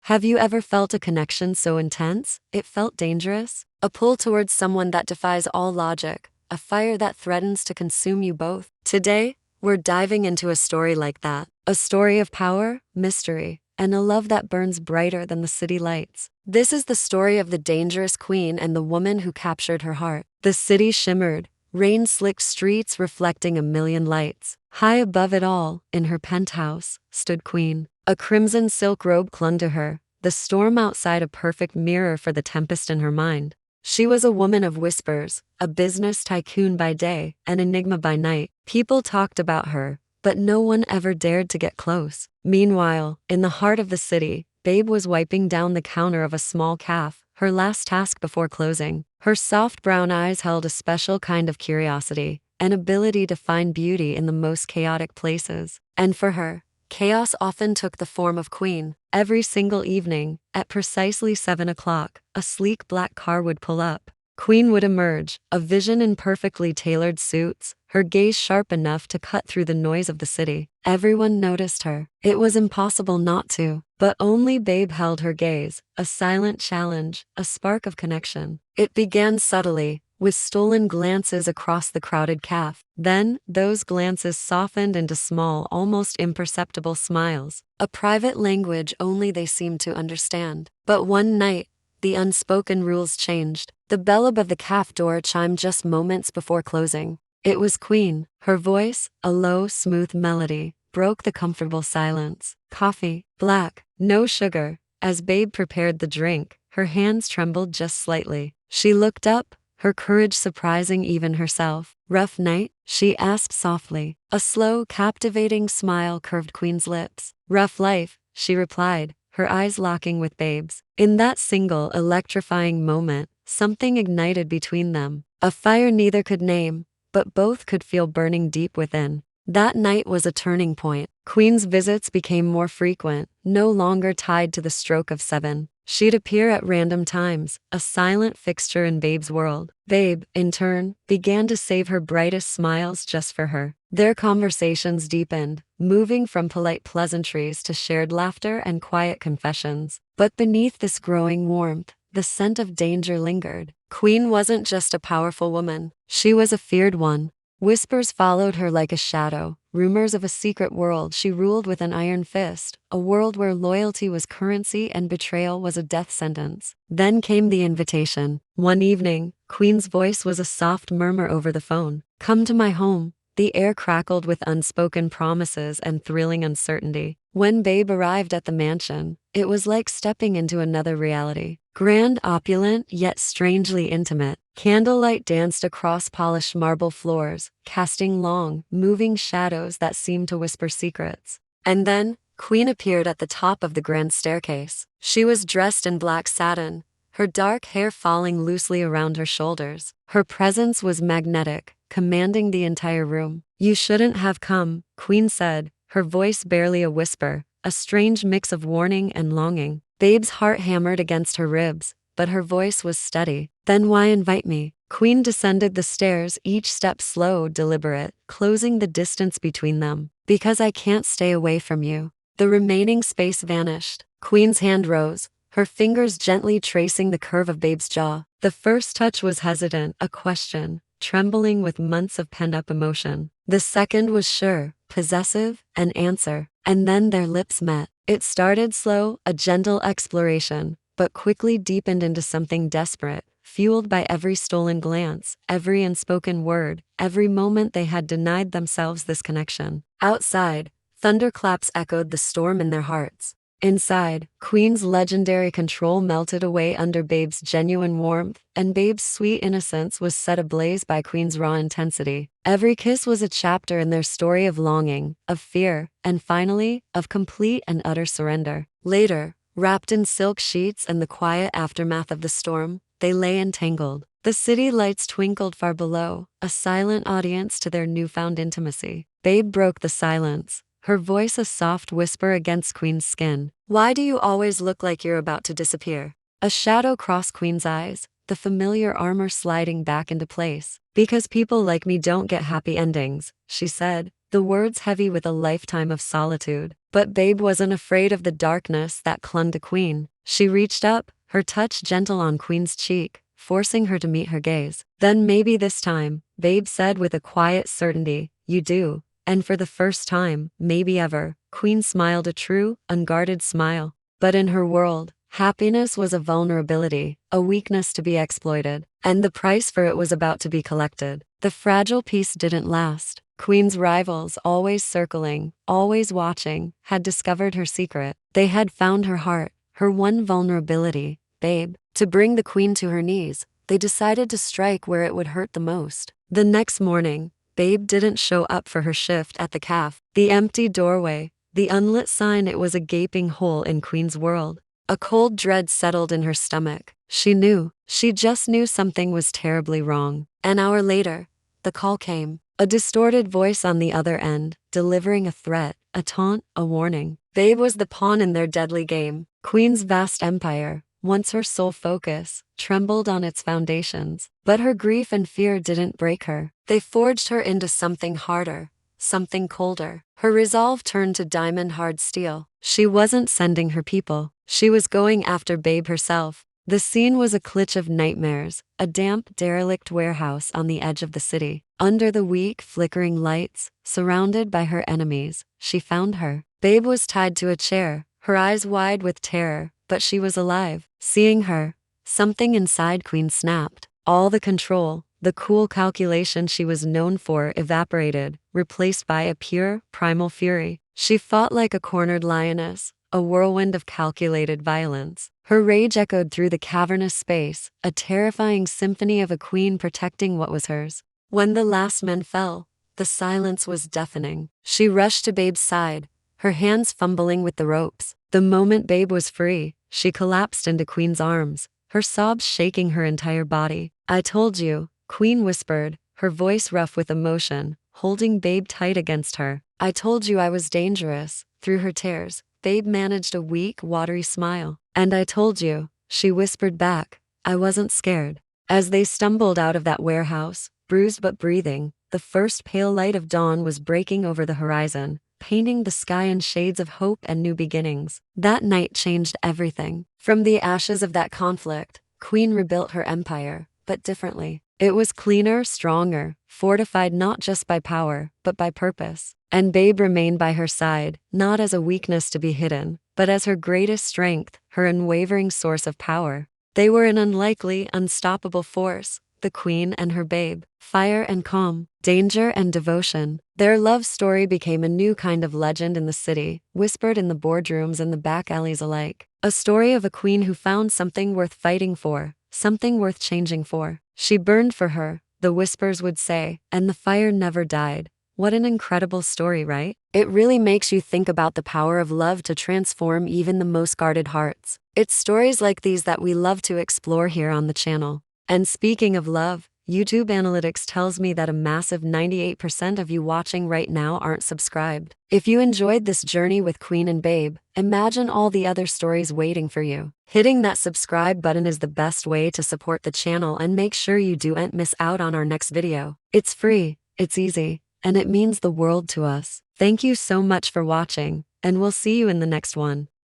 Have you ever felt a connection so intense, it felt dangerous? A pull towards someone that defies all logic, a fire that threatens to consume you both? Today, we're diving into a story like that. A story of power, mystery, and a love that burns brighter than the city lights. This is the story of the dangerous queen and the woman who captured her heart. The city shimmered, rain-slicked streets reflecting a million lights. High above it all, in her penthouse, stood Queen. A crimson silk robe clung to her, the storm outside a perfect mirror for the tempest in her mind. She was a woman of whispers, a business tycoon by day, an enigma by night. People talked about her, but no one ever dared to get close. Meanwhile, in the heart of the city, Babe was wiping down the counter of a small cafe, her last task before closing. Her soft brown eyes held a special kind of curiosity, an ability to find beauty in the most chaotic places. And for her, chaos often took the form of Queen. Every single evening, at precisely 7 o'clock, a sleek black car would pull up. Queen would emerge, a vision in perfectly tailored suits, her gaze sharp enough to cut through the noise of the city. Everyone noticed her. It was impossible not to. But only Babe held her gaze, a silent challenge, a spark of connection. It began subtly, with stolen glances across the crowded cafe. Then, those glances softened into small, almost imperceptible smiles, a private language only they seemed to understand. But one night, the unspoken rules changed. The bell above the cafe door chimed just moments before closing. It was Queen. Her voice, a low, smooth melody, broke the comfortable silence. Coffee, black, no sugar. As Babe prepared the drink, her hands trembled just slightly. She looked up, her courage surprising even herself. Rough night? She asked softly. A slow, captivating smile curved Queen's lips. Rough life, she replied, her eyes locking with Babe's. In that single, electrifying moment, something ignited between them. A fire neither could name, but both could feel burning deep within. That night was a turning point. Queen's visits became more frequent, no longer tied to the stroke of 7. She'd appear at random times, a silent fixture in Babe's world. Babe, in turn, began to save her brightest smiles just for her. Their conversations deepened, moving from polite pleasantries to shared laughter and quiet confessions. But beneath this growing warmth, the scent of danger lingered. Queen wasn't just a powerful woman, she was a feared one. Whispers followed her like a shadow, rumors of a secret world she ruled with an iron fist, a world where loyalty was currency and betrayal was a death sentence. Then came the invitation. One evening, Queen's voice was a soft murmur over the phone. Come to my home. The air crackled with unspoken promises and thrilling uncertainty. When Babe arrived at the mansion, it was like stepping into another reality. Grand, opulent, yet strangely intimate. Candlelight danced across polished marble floors, casting long, moving shadows that seemed to whisper secrets. And then, Queen appeared at the top of the grand staircase. She was dressed in black satin, her dark hair falling loosely around her shoulders. Her presence was magnetic, commanding the entire room. You shouldn't have come, Queen said, her voice barely a whisper, a strange mix of warning and longing. Babe's heart hammered against her ribs, but her voice was steady. Then why invite me? Queen descended the stairs, each step slow, deliberate, closing the distance between them. Because I can't stay away from you. The remaining space vanished. Queen's hand rose, her fingers gently tracing the curve of Babe's jaw. The first touch was hesitant, a question, trembling with months of pent-up emotion. The second was sure, possessive, an answer. And then their lips met. It started slow, a gentle exploration, but quickly deepened into something desperate, fueled by every stolen glance, every unspoken word, every moment they had denied themselves this connection. Outside, thunderclaps echoed the storm in their hearts. Inside, Queen's legendary control melted away under Babe's genuine warmth, and Babe's sweet innocence was set ablaze by Queen's raw intensity. Every kiss was a chapter in their story of longing, of fear, and finally, of complete and utter surrender. Later, wrapped in silk sheets and the quiet aftermath of the storm, they lay entangled. The city lights twinkled far below, a silent audience to their newfound intimacy. Babe broke the silence, her voice a soft whisper against Queen's skin. Why do you always look like you're about to disappear? A shadow crossed Queen's eyes, the familiar armor sliding back into place. Because people like me don't get happy endings, she said, the words heavy with a lifetime of solitude. But Babe wasn't afraid of the darkness that clung to Queen. She reached up, her touch gentle on Queen's cheek, forcing her to meet her gaze. Then maybe this time, Babe said with a quiet certainty, "You do." And for the first time, maybe ever, Queen smiled a true, unguarded smile. But in her world, happiness was a vulnerability, a weakness to be exploited, and the price for it was about to be collected. The fragile peace didn't last. Queen's rivals, always circling, always watching, had discovered her secret. They had found her heart, her one vulnerability, Babe. To bring the Queen to her knees, they decided to strike where it would hurt the most. The next morning, Babe didn't show up for her shift at the cafe. The empty doorway, the unlit sign, it was a gaping hole in Queen's world. A cold dread settled in her stomach. She just knew something was terribly wrong. An hour later, the call came. A distorted voice on the other end, delivering a threat, a taunt, a warning. Babe was the pawn in their deadly game. Queen's vast empire, once her sole focus, trembled on its foundations. But her grief and fear didn't break her. They forged her into something harder, something colder. Her resolve turned to diamond-hard steel. She wasn't sending her people. She was going after Babe herself. The scene was a clutch of nightmares, a damp, derelict warehouse on the edge of the city. Under the weak, flickering lights, surrounded by her enemies, she found her. Babe was tied to a chair, her eyes wide with terror, but she was alive. Seeing her, something inside Queen snapped. All the control, the cool calculation she was known for evaporated, replaced by a pure, primal fury. She fought like a cornered lioness, a whirlwind of calculated violence. Her rage echoed through the cavernous space, a terrifying symphony of a queen protecting what was hers. When the last man fell, the silence was deafening. She rushed to Babe's side, her hands fumbling with the ropes. The moment Babe was free, she collapsed into Queen's arms, her sobs shaking her entire body. "I told you," Queen whispered, her voice rough with emotion, holding Babe tight against her. "I told you I was dangerous." Through her tears, Babe managed a weak, watery smile. "And I told you," she whispered back, "I wasn't scared." As they stumbled out of that warehouse, bruised but breathing, the first pale light of dawn was breaking over the horizon, painting the sky in shades of hope and new beginnings. That night changed everything. From the ashes of that conflict, Queen rebuilt her empire, but differently. It was cleaner, stronger, fortified not just by power, but by purpose. And Babe remained by her side, not as a weakness to be hidden, but as her greatest strength, her unwavering source of power. They were an unlikely, unstoppable force, the Queen and her Babe, fire and calm, danger and devotion. Their love story became a new kind of legend in the city, whispered in the boardrooms and the back alleys alike. A story of a queen who found something worth fighting for, something worth changing for. She burned for her, the whispers would say, and the fire never died. What an incredible story, right? It really makes you think about the power of love to transform even the most guarded hearts. It's stories like these that we love to explore here on the channel. And speaking of love, YouTube analytics tells me that a massive 98% of you watching right now aren't subscribed. If you enjoyed this journey with Queen and Babe, imagine all the other stories waiting for you. Hitting that subscribe button is the best way to support the channel and make sure you don't miss out on our next video. It's free, it's easy, and it means the world to us. Thank you so much for watching, and we'll see you in the next one.